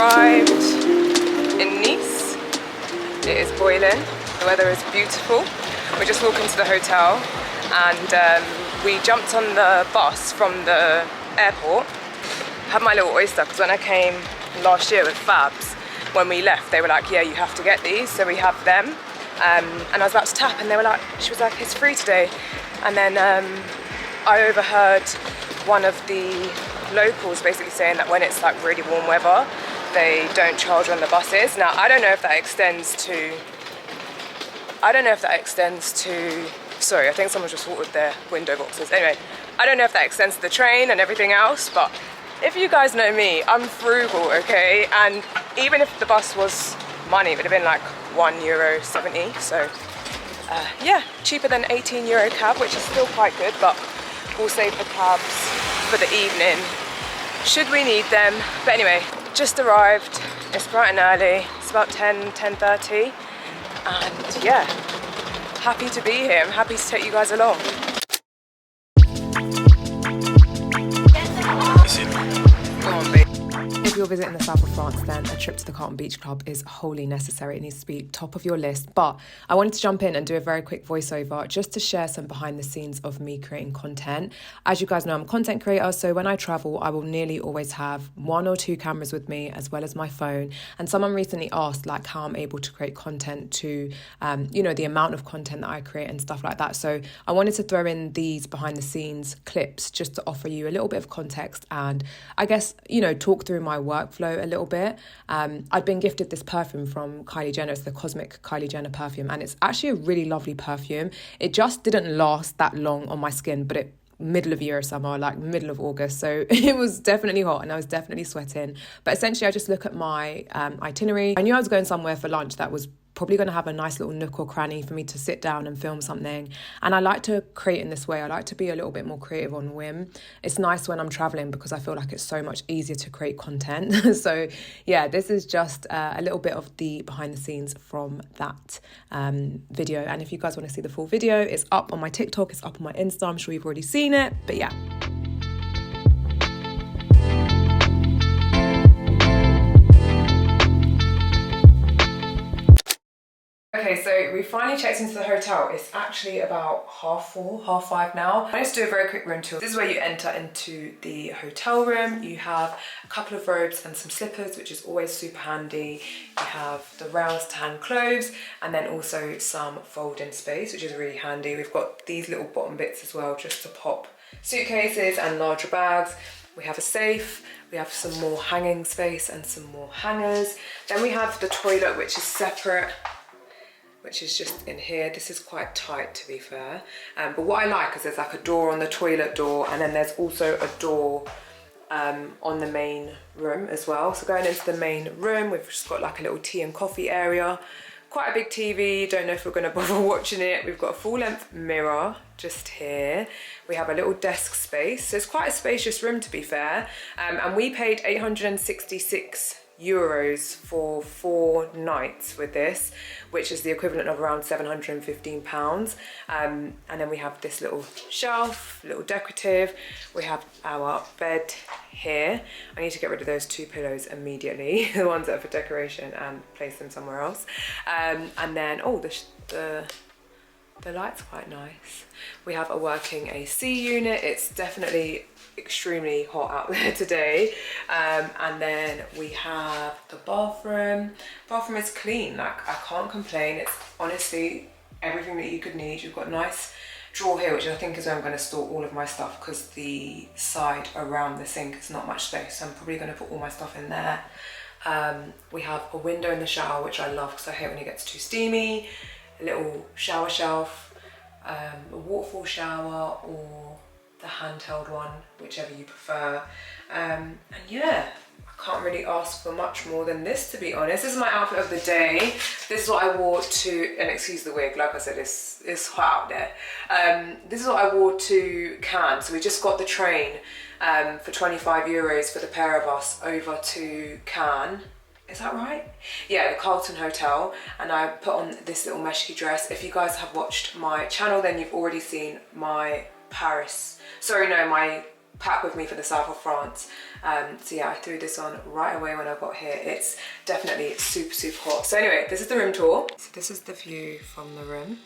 arrived in Nice. It is boiling, the weather is beautiful. We're just walking to the hotel and we jumped on the bus from the airport. Had my little oyster because when I came last year with Fabs, when we left they were like, yeah, you have to get these, so we have them. And I was about to tap and they were like, she was like, it's free today. And then I overheard one of the locals basically saying that when it's like really warm weather, they don't charge on the buses. Now, I don't know if that extends to, sorry, I think someone just watered their window boxes. Anyway, I don't know if that extends to the train and everything else, but if you guys know me, I'm frugal, okay? And even if the bus was money, it would have been like €1.70. So yeah, cheaper than €18 cab, which is still quite good, but we'll save the cabs for the evening should we need them. But anyway, just arrived. It's bright and early. It's about 10:30, and yeah, happy to be here. I'm happy to take you guys along. Go on, babe. If you're visiting the south of France, then a trip to the Carlton Beach Club is wholly necessary. It needs to be top of your list. But I wanted to jump in and do a very quick voiceover just to share some behind the scenes of me creating content. As you guys know, I'm a content creator, so when I travel, I will nearly always have 1 or 2 cameras with me, as well as my phone. And someone recently asked like how I'm able to create content to, you know, the amount of content that I create and stuff like that. So I wanted to throw in these behind the scenes clips just to offer you a little bit of context and I guess, you know, talk through my workflow a little bit. I've been gifted this perfume from Kylie Jenner. It's the Cosmic Kylie Jenner perfume, and it's actually a really lovely perfume. It just didn't last that long on my skin, but it middle of year or summer, like middle of August, so it was definitely hot and I was definitely sweating. But essentially I just look at my itinerary. I knew I was going somewhere for lunch that was probably going to have a nice little nook or cranny for me to sit down and film something, and I like to create in this way. I like to be a little bit more creative on whim. It's nice when I'm traveling because I feel like it's so much easier to create content. So yeah, this is just a little bit of the behind the scenes from that video, and if you guys want to see the full video, it's up on my TikTok, it's up on my Insta. I'm sure you've already seen it, but yeah. Okay, so we finally checked into the hotel. It's actually about 4:30, 5:30 now. I just do a very quick room tour. This is where you enter into the hotel room. You have a couple of robes and some slippers, which is always super handy. You have the rails to hang clothes, and then also some fold-in space, which is really handy. We've got these little bottom bits as well, just to pop suitcases and larger bags. We have a safe. We have some more hanging space and some more hangers. Then we have the toilet, which is separate, which is just in here. This is quite tight, to be fair. But what I like is there's like a door on the toilet door, and then there's also a door on the main room as well. So going into the main room, we've just got like a little tea and coffee area. Quite a big TV, don't know if we're gonna bother watching it. We've got a full length mirror just here. We have a little desk space. So it's quite a spacious room, to be fair. And we paid €866 for 4 nights with this, which is the equivalent of around £715. And then we have this little shelf, little decorative. We have our bed here. I need to get rid of those 2 pillows immediately, the ones that are for decoration, and place them somewhere else. And then, oh, the light's quite nice. We have a working AC unit. It's definitely extremely hot out there today. And then we have the bathroom. Bathroom is clean, like I can't complain. It's honestly everything that you could need. You've got a nice drawer here, which I think is where I'm going to store all of my stuff, because the side around the sink is not much space, so I'm probably going to put all my stuff in there. We have a window in the shower, which I love because I hate when it gets too steamy. A little shower shelf, a waterfall shower, or the handheld one, whichever you prefer. And yeah, I can't really ask for much more than this, to be honest. This is my outfit of the day. This is what I wore to, and excuse the wig, like I said, it's hot out there. This is what I wore to Cannes. So we just got the train for €25 for the pair of us over to Cannes. Is that right? Yeah, the Carlton Hotel. And I put on this little Meshki dress. If you guys have watched my channel, then you've already seen my my pack with me for the south of France. So yeah, I threw this on right away when I got here. It's definitely super, super hot. So anyway, this is the room tour. So this is the view from the room.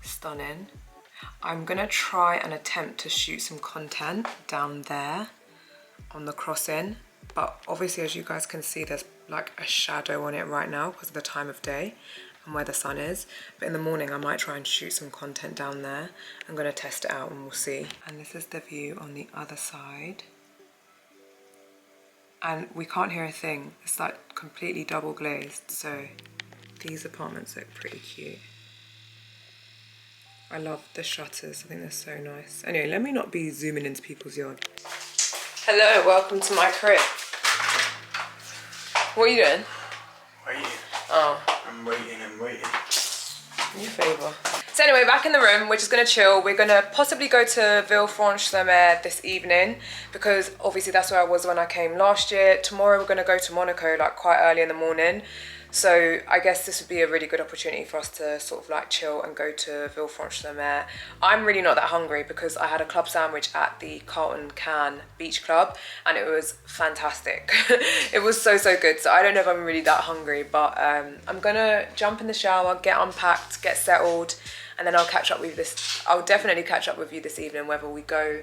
Stunning. I'm gonna try and attempt to shoot some content down there on the crossing, but obviously as you guys can see, there's like a shadow on it right now because of the time of day and where the sun is. But in the morning I might try and shoot some content down there. I'm gonna test it out and we'll see. And this is the view on the other side. And we can't hear a thing. It's like completely double glazed. So these apartments look pretty cute. I love the shutters, I think they're so nice. Anyway, let me not be zooming into people's yard. Hello, welcome to my crib. What are you doing? Waiting. Oh. I'm waiting. Your favour. So anyway, back in the room, we're just gonna chill. We're gonna possibly go to Villefranche Sur Mer this evening because obviously that's where I was when I came last year. Tomorrow we're gonna go to Monaco like quite early in the morning. So I guess this would be a really good opportunity for us to sort of like chill and go to Villefranche Sur Mer. I'm really not that hungry because I had a club sandwich at the Carlton Beach Club and it was fantastic. It was so, so good. So I don't know if I'm really that hungry, but I'm gonna jump in the shower, get unpacked, get settled, and then I'll catch up with you this. I'll definitely catch up with you this evening, whether we go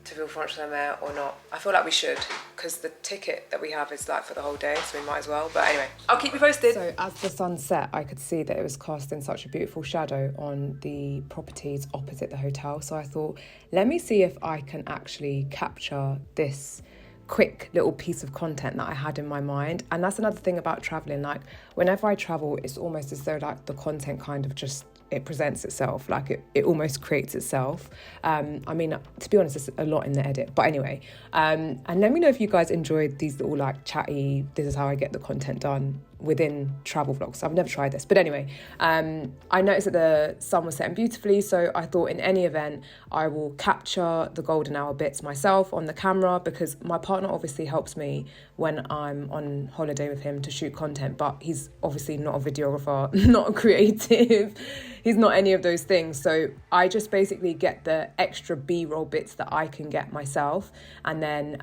to Villefranche Sur Mer or not. I feel like we should because the ticket that we have is like for the whole day, so we might as well. But anyway, I'll keep you posted. So as the sun set, I could see that it was casting such a beautiful shadow on the properties opposite the hotel. So I thought, let me see if I can actually capture this quick little piece of content that I had in my mind. And that's another thing about traveling. Like whenever I travel, it's almost as though like the content kind of just, it presents itself, like it almost creates itself. I mean, to be honest, there's a lot in the edit, but anyway. And let me know if you guys enjoyed these little like chatty, this is how I get the content done within travel vlogs. I've never tried this, but anyway, I noticed that the sun was setting beautifully, so I thought in any event, I will capture the golden hour bits myself on the camera because my partner obviously helps me when I'm on holiday with him to shoot content, but he's obviously not a videographer, not a creative, he's not any of those things. So I just basically get the extra B-roll bits that I can get myself, and then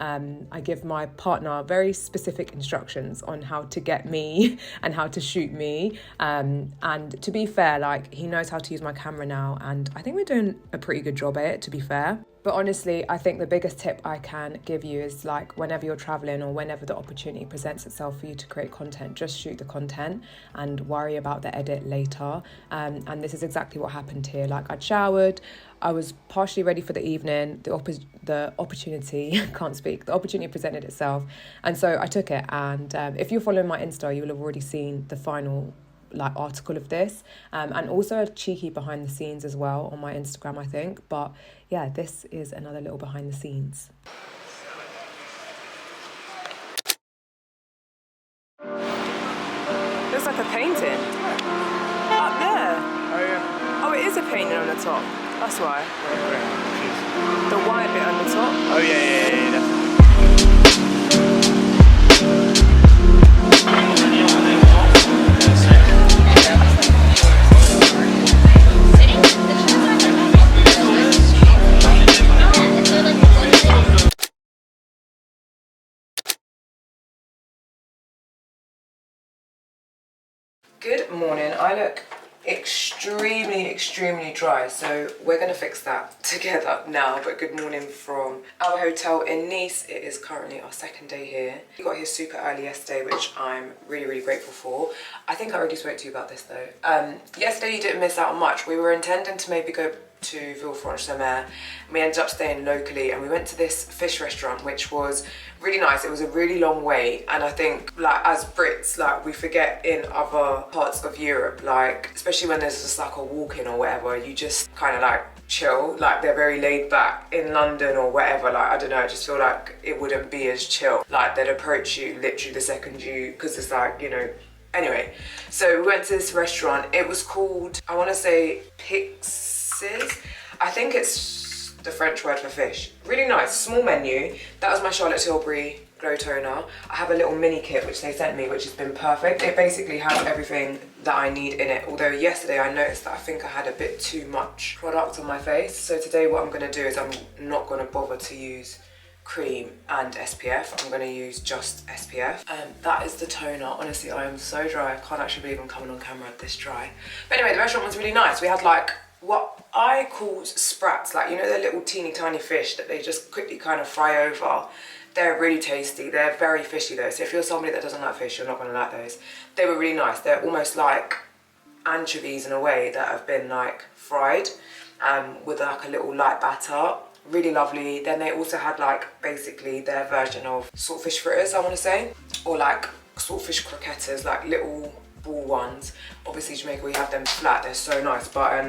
I give my partner very specific instructions on how to get me and how to shoot me. And to be fair, like he knows how to use my camera now, and I think we're doing a pretty good job at it, to be fair. But honestly, I think the biggest tip I can give you is like whenever you're traveling or whenever the opportunity presents itself for you to create content, just shoot the content and worry about the edit later. And this is exactly what happened here. Like I'd showered, I was partially ready for the evening, the opportunity, can't speak, the opportunity presented itself. And so I took it. And if you're following my Insta, you will have already seen the final like article of this, and also a cheeky behind the scenes as well on my Instagram, I think. But yeah, this is another little behind the scenes. Looks like a painting up there. Oh yeah. Oh, it is a painting on the top. That's why. The white bit on the top. Oh yeah, definitely. Good morning. I look extremely dry, so we're gonna fix that together now. But good morning from our hotel in Nice. It is currently our second day here. We got here super early yesterday, which I'm really grateful for. I think I already spoke to you about this though. Yesterday you didn't miss out on much. We were intending to maybe go to Villefranche Sur Mer. We ended up staying locally and we went to this fish restaurant, which was really nice. It was a really long wait, and I think like as Brits, like we forget in other parts of Europe, like especially when there's just like a walk-in or whatever, you just kind of like chill, like they're very laid back. In London or whatever, like I don't know, I just feel like it wouldn't be as chill. Like they'd approach you literally the second you, because it's like, you know. Anyway, so we went to this restaurant. It was called, I want to say Peixes. I think it's the French word for fish. Really nice, small menu. That was my Charlotte Tilbury glow toner. I have a little mini kit which they sent me, which has been perfect. It basically has everything that I need in it. Although yesterday I noticed that I think I had a bit too much product on my face. So today what I'm gonna do is I'm not gonna bother to use cream and SPF. I'm gonna use just SPF. That is the toner. Honestly, I am so dry. I can't actually believe I'm coming on camera this dry. But anyway, the restaurant was really nice. We had like what I call sprats, like, you know, they're little teeny tiny fish that they just quickly kind of fry over. They're really tasty. They're very fishy though. So if you're somebody that doesn't like fish, you're not gonna like those. They were really nice. They're almost like anchovies in a way that have been like fried with like a little light batter. Really lovely. Then they also had like basically their version of saltfish fritters, I want to say, or like saltfish croquettes, like little ball ones. Obviously Jamaica we have them flat, they're so nice, but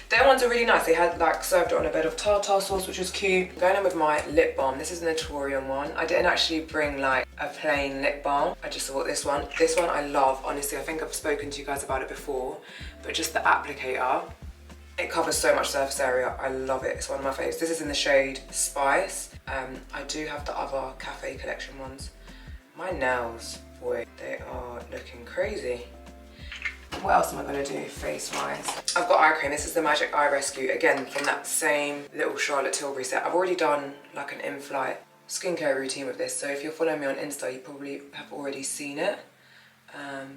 their ones are really nice. They had like served it on a bed of tartar sauce, which was cute. I'm going in with my lip balm. This is the Naturium one. I didn't actually bring like a plain lip balm. I just thought this one I love. Honestly, I think I've spoken to you guys about it before, but just the applicator, it covers so much surface area. I love it. It's one of my favorites. This is in the shade Spice. I do have the other Cafe Collection ones. My nails, boy, they are looking crazy. What else am I gonna do face-wise? I've got eye cream. This is the Magic Eye Rescue. Again, from that same little Charlotte Tilbury set. I've already done like an in-flight skincare routine with this. So if you're following me on Insta, you probably have already seen it.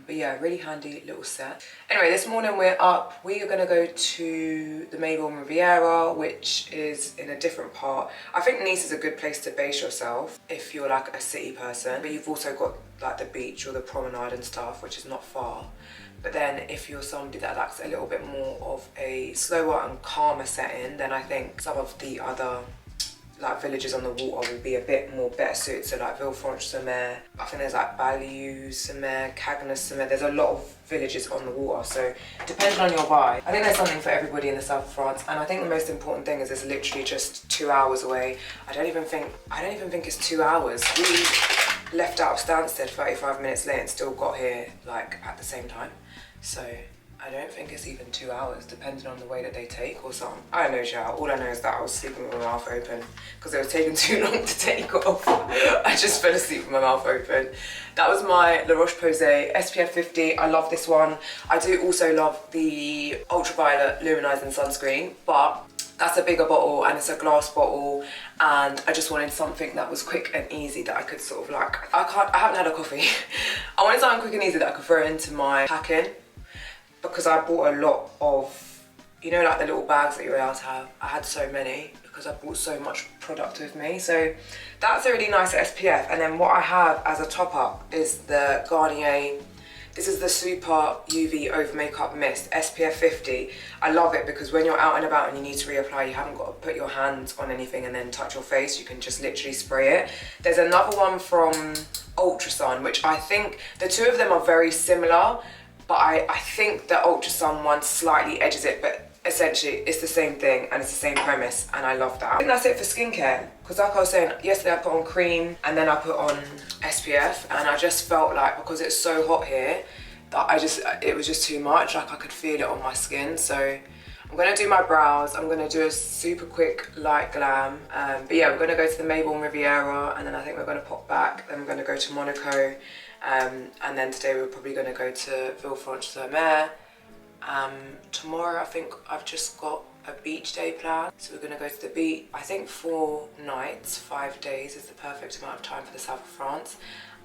But yeah, really handy little set. Anyway, this morning we're up. We are gonna go to the Maybourne Riviera, which is in a different part. I think Nice is a good place to base yourself if you're like a city person, but you've also got like the beach or the promenade and stuff, which is not far. But then if you're somebody that likes a little bit more of a slower and calmer setting, then I think some of the other like villages on the water will be a bit more better suited. So like Villefranche Sur Mer, I think there's like Bayou Sur Mer, Cagnes Sur Mer. There's a lot of villages on the water, so depending on your vibe, I think there's something for everybody in the south of France. And I think the most important thing is it's literally just 2 hours away. I don't even think it's 2 hours. We left out of Stansted 35 minutes late and still got here like at the same time. So I don't think it's even 2 hours, depending on the way that they take or something. I don't know, child. All I know is that I was sleeping with my mouth open because it was taking too long to take off. I just fell asleep with my mouth open. That was my La Roche-Posay SPF 50. I love this one. I do also love the ultraviolet luminizing sunscreen, but that's a bigger bottle and it's a glass bottle, and I just wanted something that was quick and easy that I could sort of like, I haven't had a coffee. I wanted something quick and easy that I could throw into my packing, because I bought a lot of, you know, like the little bags that you're allowed to have. I had so many because I bought so much product with me. So that's a really nice SPF. And then what I have as a top up is the Garnier. This is the Super UV Over Makeup Mist, SPF 50. I love it because when you're out and about and you need to reapply, you haven't got to put your hands on anything and then touch your face. You can just literally spray it. There's another one from Ultrasun, which I think the two of them are very similar, but I think the Ultrasun one slightly edges it, but essentially it's the same thing and it's the same premise, and I love that. I think that's it for skincare, because like I was saying, yesterday I put on cream and then I put on SPF, and I just felt like, because it's so hot here, that it was just too much, like I could feel it on my skin. So I'm gonna do my brows, I'm gonna do a super quick light glam, but yeah, we're gonna go to the Maybourne Riviera, and then I think we're gonna pop back, then we're gonna go to Monaco, and then today we're probably gonna go to Villefranche Sur Mer. Tomorrow I think I've just got a beach day planned, so we're gonna go to the beach. I think 4 nights, 5 days is the perfect amount of time for the south of France.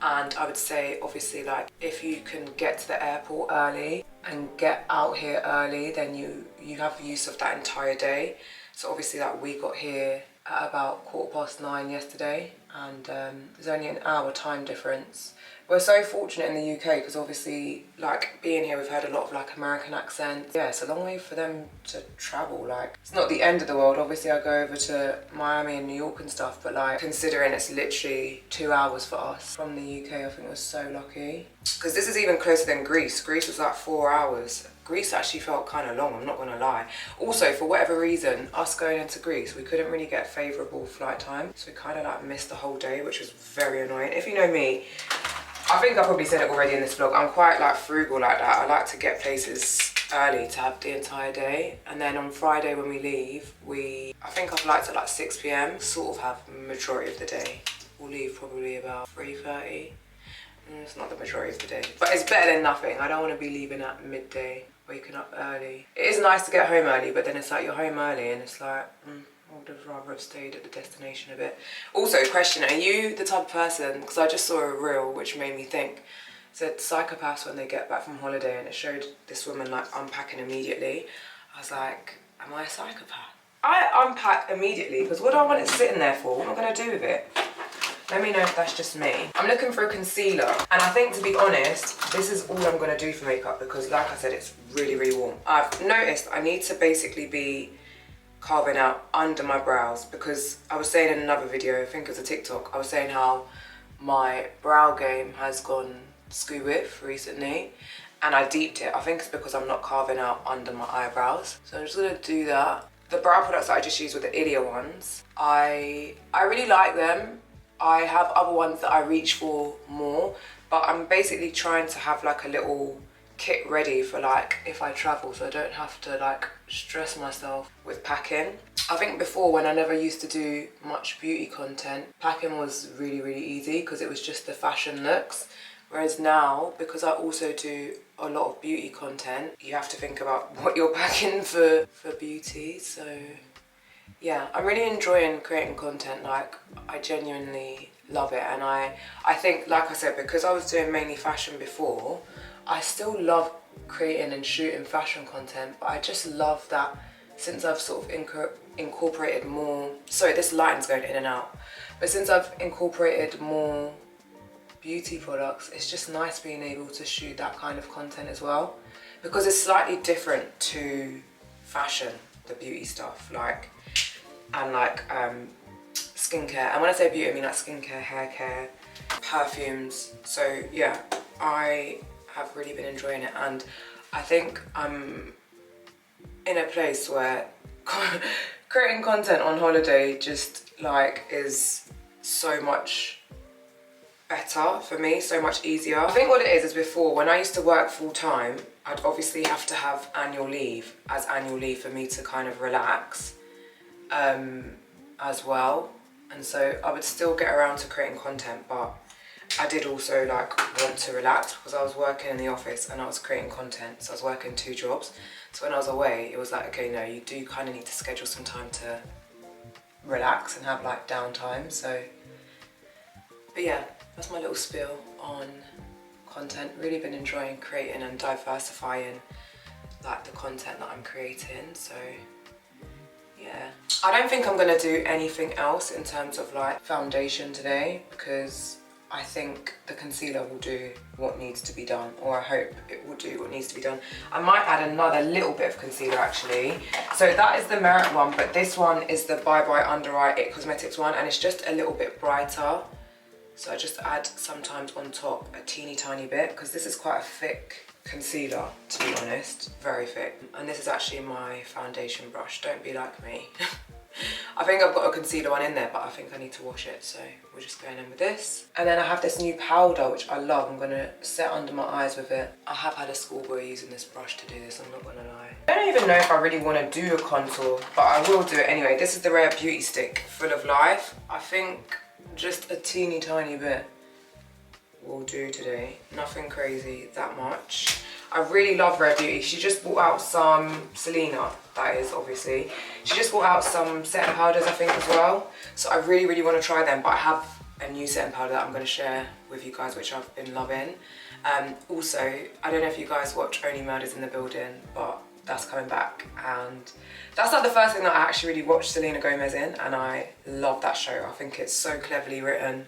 And I would say, obviously, like, if you can get to the airport early and get out here early, then you have use of that entire day. So obviously, like, we got here at about 9:15 yesterday, and there's only an hour time difference. We're so fortunate in the UK because obviously, like, being here, we've heard a lot of like American accents. Yeah, it's a long way for them to travel. Like, it's not the end of the world. Obviously, I go over to Miami and New York and stuff, but like, considering it's literally 2 hours for us from the UK, I think we're so lucky. Because this is even closer than Greece. Greece was like 4 hours. Greece actually felt kind of long, I'm not gonna lie. Also, for whatever reason, us going into Greece, we couldn't really get favourable flight time. So we kind of like missed the whole day, which was very annoying. If you know me, I think I probably said it already in this vlog, I'm quite like frugal like that. I like to get places early to have the entire day. And then on Friday when we leave, I think I've liked at like 6 PM, sort of have majority of the day will leave probably about 3:30. It's not the majority of the day, but it's better than nothing. I don't want to be leaving at midday, waking up early. It is nice to get home early, but then it's like you're home early and it's like, I would have rather have stayed at the destination a bit. Also, question, are you the type of person, because I just saw a reel which made me think, it said psychopaths when they get back from holiday, and it showed this woman like unpacking immediately. I was like, am I a psychopath? I unpack immediately because what do I want it sitting there for? What am I going to do with it? Let me know if that's just me. I'm looking for a concealer, and I think, to be honest, this is all I'm going to do for makeup because, like I said, it's really, really warm. I've noticed I need to basically be carving out under my brows because I was saying in another video, I think it was a TikTok, I was saying how my brow game has gone skew-whiff recently, and I deeped it. I think it's because I'm not carving out under my eyebrows. So I'm just going to do that. The brow products that I just used were the Ilia ones. I really like them. I have other ones that I reach for more, but I'm basically trying to have like a little kit ready for like if I travel, so I don't have to like stress myself with packing. I think before, when I never used to do much beauty content, packing was really, really easy because it was just the fashion looks. Whereas now, because I also do a lot of beauty content, you have to think about what you're packing for beauty. So yeah, I'm really enjoying creating content. Like, I genuinely love it. And I think, like I said, because I was doing mainly fashion before, I still love creating and shooting fashion content, but I just love that since I've sort of incorporated more, sorry, this lighting's going in and out, but since I've incorporated more beauty products, it's just nice being able to shoot that kind of content as well, because it's slightly different to fashion, the beauty stuff, like, and like skincare. And when I say beauty, I mean like skincare, hair care, perfumes. So yeah, I have really been enjoying it, and I think I'm in a place where creating content on holiday just like is so much better for me, so much easier. I think what it is before, when I used to work full time, I'd obviously have to have annual leave for me to kind of relax as well. And so I would still get around to creating content, but I did also like want to relax because I was working in the office and I was creating content, so I was working 2 jobs. So when I was away, it was like, okay, no, you do kind of need to schedule some time to relax and have like downtime. So, but yeah, that's my little spiel on content. Really been enjoying creating and diversifying like the content that I'm creating. So yeah, I don't think I'm gonna do anything else in terms of like foundation today, because I think the concealer will do what needs to be done, or I hope it will do what needs to be done. I might add another little bit of concealer actually. So that is the Merit one, but this one is the Bye Bye Under Eye It Cosmetics one, and it's just a little bit brighter. So I just add sometimes on top a teeny tiny bit, because this is quite a thick concealer, to be honest, very thick. And this is actually my foundation brush, don't be like me. I think I've got a concealer one in there, but I think I need to wash it, so we're just going in with this. And then I have this new powder, which I love. I'm gonna set under my eyes with it. I have had a schoolboy using this brush to do this, I'm not gonna lie. I don't even know if I really wanna do a contour, but I will do it anyway. This is the Rare Beauty Stick Full of Life. I think just a teeny tiny bit will do today. Nothing crazy that much. I really love Rare Beauty. She just brought out some, Selena, that is obviously. She just brought out some setting powders, I think, as well. So I really, really want to try them, but I have a new setting powder that I'm going to share with you guys, which I've been loving. Also, I don't know if you guys watch Only Murders in the Building, but that's coming back. And that's like the first thing that I actually really watched Selena Gomez in, and I love that show. I think it's so cleverly written.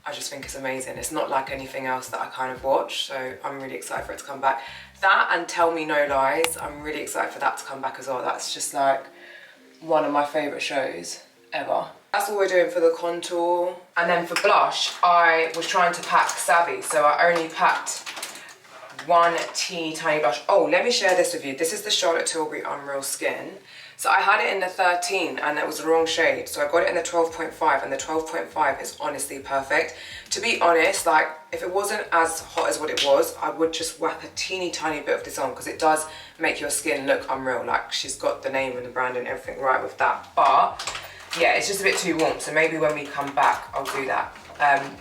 I just think it's amazing. It's not like anything else that I kind of watch, so I'm really excited for it to come back. That and Tell Me No Lies, I'm really excited for that to come back as well. That's just like one of my favourite shows ever. That's all we're doing for the contour. And then for blush, I was trying to pack savvy, so I only packed one teeny tiny blush. Oh, let me share this with you. This is the Charlotte Tilbury Unreal Skin. So I had it in the 13 and that was the wrong shade. So I got it in the 12.5, and the 12.5 is honestly perfect. To be honest, like if it wasn't as hot as what it was, I would just whack a teeny tiny bit of this on, because it does make your skin look unreal. Like she's got the name and the brand and everything right with that. But yeah, it's just a bit too warm. So maybe when we come back, I'll do that.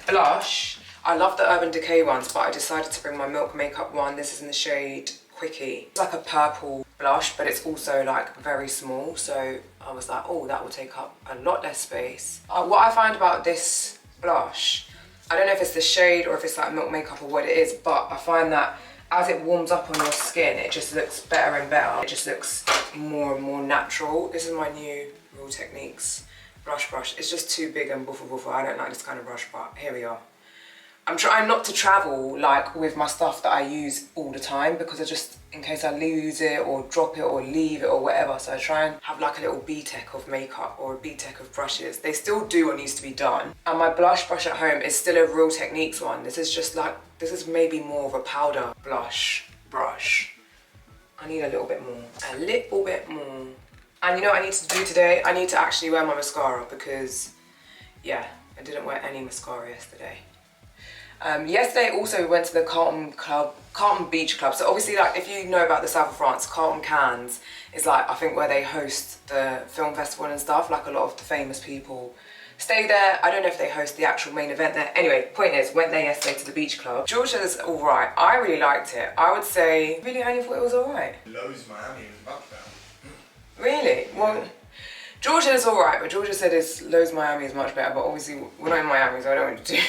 Blush. I love the Urban Decay ones, but I decided to bring my Milk Makeup one. This is in the shade Quickie. It's like a purple blush, but it's also like very small. So I was like, oh, that will take up a lot less space. What I find about this blush, I don't know if it's the shade or if it's like Milk Makeup or what it is, but I find that as it warms up on your skin, it just looks better and better. It just looks more and more natural. This is my new Real Techniques blush brush. It's just too big and buffer buffer. I don't like this kind of brush, but here we are. I'm trying not to travel like with my stuff that I use all the time, because I just, in case I lose it or drop it or leave it or whatever, so I try and have like a little B-Tech of makeup or a B-Tech of brushes. They still do what needs to be done. And my blush brush at home is still a Real Techniques one. This is just like, this is maybe more of a powder blush brush. I need a little bit more. A little bit more. And you know what I need to do today? I need to actually wear my mascara because, yeah, I didn't wear any mascara yesterday. Yesterday also we went to the Carlton Beach Club. So obviously, like, if you know about the south of France, Carlton Cannes is like, I think, where they host the film festival and stuff. Like, a lot of the famous people stay there. I don't know if they host the actual main event there. Anyway, point is, went there yesterday to the beach club. Georgia's all right. I really liked it. I would say, really only thought it was all right. Lowe's Miami is much better. Really? Well, Georgia is all right, but Georgia said Lowe's Miami is much better, but obviously we're not in Miami, so I don't want to do,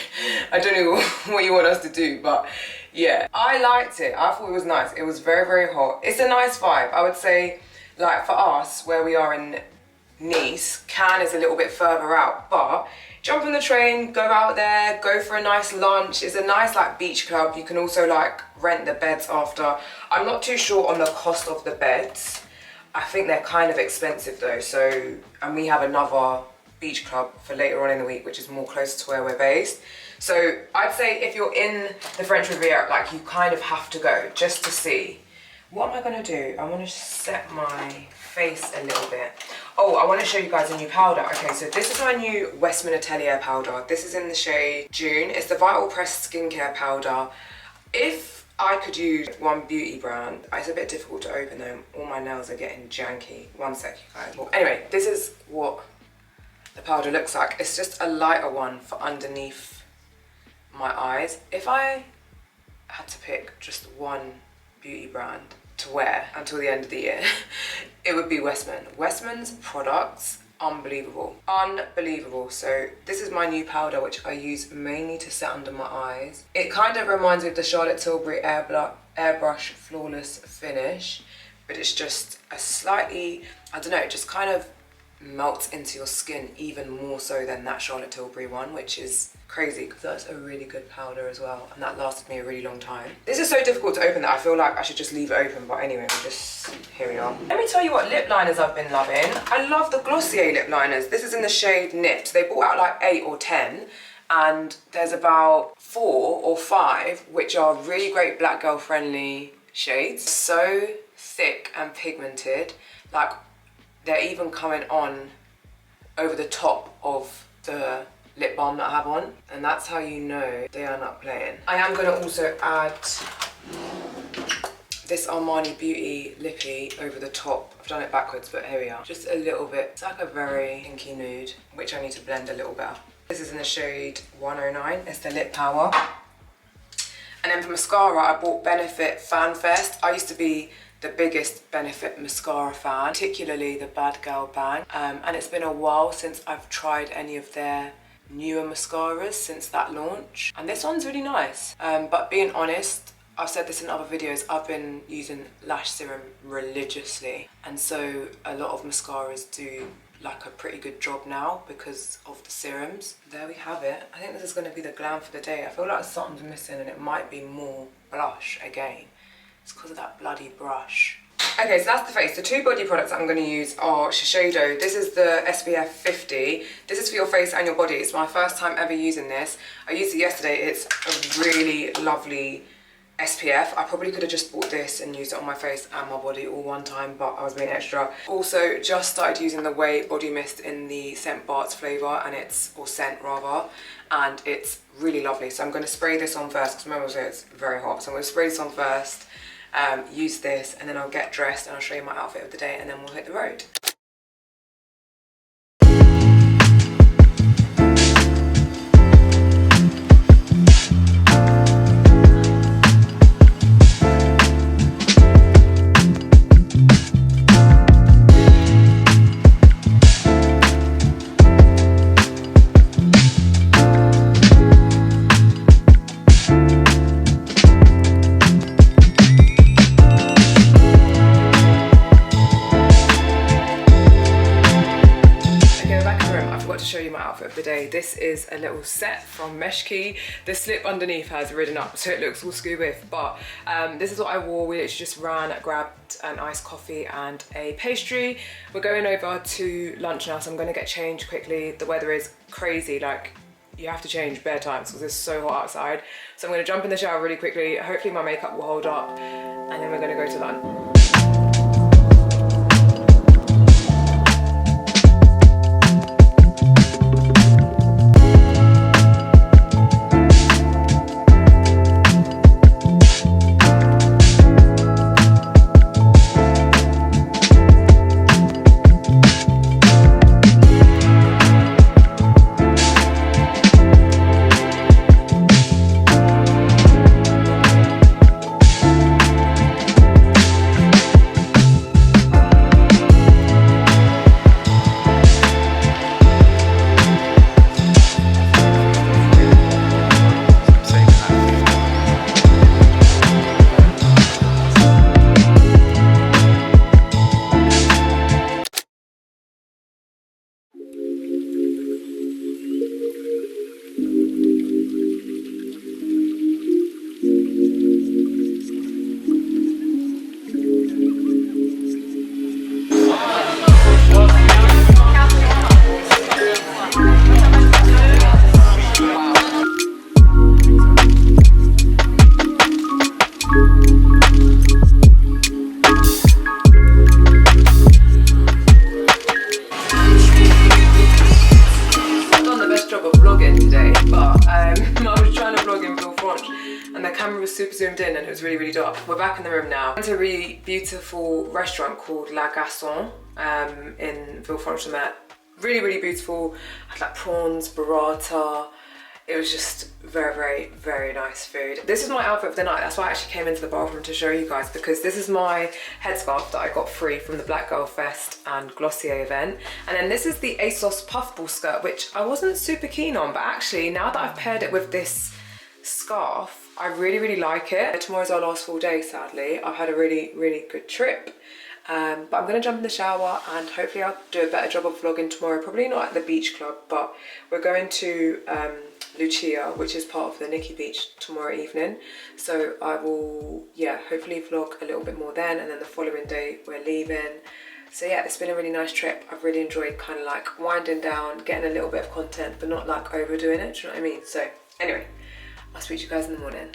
I don't know what you want us to do, but yeah. I liked it. I thought it was nice. It was very, very hot. It's a nice vibe. I would say, like, for us, where we are in Nice, Cannes is a little bit further out, but jump on the train, go out there, go for a nice lunch. It's a nice, like, beach club. You can also, like, rent the beds after. I'm not too sure on the cost of the beds. I think they're kind of expensive though, so, and we have another beach club for later on in the week, which is more closer to where we're based. So I'd say if you're in the French Riviera, like, you kind of have to go just to see. What am I gonna do? I wanna set my face a little bit. Oh, I wanna show you guys a new powder. Okay, so this is my new Westman Atelier powder. This is in the shade June. It's the Vital Press skincare powder. If I could use one beauty brand, it's a bit difficult to open them. All my nails are getting janky. One sec, you guys. Well, anyway, this is what the powder looks like. It's just a lighter one for underneath my eyes. If I had to pick just one beauty brand to wear until the end of the year, it would be Westman. Westman's products, unbelievable. Unbelievable. So this is my new powder, which I use mainly to set under my eyes. It kind of reminds me of the Charlotte Tilbury Airbrush Flawless Finish, but it's just a slightly, I don't know, it just kind of melts into your skin even more so than that Charlotte Tilbury one, which is crazy because that's a really good powder as well, and that lasted me a really long time. This is so difficult to open that I feel like I should just leave it open, but anyway, here we are. Let me tell you what lip liners I've been loving. I love the Glossier lip liners. This is in the shade Nipped. They brought out like 8 or 10, and there's about 4 or 5 which are really great black girl friendly shades. So thick and pigmented, like they're even coming on over the top of the lip balm that I have on, and that's how you know they are not playing. I am going to also add this Armani Beauty lippy over the top. I've done it backwards, but here we are. Just a little bit. It's like a very pinky nude, which I need to blend a little better. This is in the shade 109. It's the Lip Power. And then for mascara, I bought Benefit Fan Fest. I used to be the biggest Benefit mascara fan, particularly the Bad Girl Bang. And it's been a while since I've tried any of their newer mascaras since that launch. And this one's really nice. But being honest, I've said this in other videos, I've been using lash serum religiously. And so a lot of mascaras do like a pretty good job now because of the serums. There we have it. I think this is going to be the glam for the day. I feel like something's missing and it might be more blush again. It's because of that bloody brush. Okay, so that's the face. The 2 body products that I'm going to use are Shiseido. This is the SPF 50. This is for your face and your body. It's my first time ever using this. I used it yesterday. It's a really lovely SPF. I probably could have just bought this and used it on my face and my body all one time, but I was being extra. Also, just started using the Way Body Mist in the Scent Barts flavour, and or scent rather, and it's really lovely. So I'm going to spray this on first, because remember it's very hot. So I'm going to spray this on first, use this, and then I'll get dressed and I'll show you my outfit of the day, and then we'll hit the road. this is a little set from Meshki. The slip underneath has ridden up, so it looks all screw with, but this is what I wore. We literally just ran, grabbed an iced coffee and a pastry. We're going over to lunch now, so I'm gonna get changed quickly. The weather is crazy, like you have to change bare times because it's so hot outside. So I'm gonna jump in the shower really quickly. Hopefully my makeup will hold up, and then we're gonna go to lunch. Super zoomed in and it was really dark. We're back in the room now. Went to a really beautiful restaurant called Garcons in Villefranche Sur Mer. Really beautiful. Had like prawns, burrata. It was just very nice food. This is my outfit of the night. That's why I actually came into the bathroom to show you guys, because this is my headscarf that I got free from the Black Girl Fest and Glossier event. And then this is the ASOS puffball skirt, which I wasn't super keen on, but actually now that I've paired it with this scarf, I really like it. Tomorrow's our last full day, sadly. I've had a really good trip. But I'm gonna jump in the shower and hopefully I'll do a better job of vlogging tomorrow. Probably not at the beach club, but we're going to Lucia, which is part of the Nikki Beach, tomorrow evening. So I will, yeah, hopefully vlog a little bit more then, and then the following day we're leaving. So yeah, it's been a really nice trip. I've really enjoyed kind of like winding down, getting a little bit of content, but not like overdoing it, do you know what I mean? So anyway, I'll speak to you guys in the morning.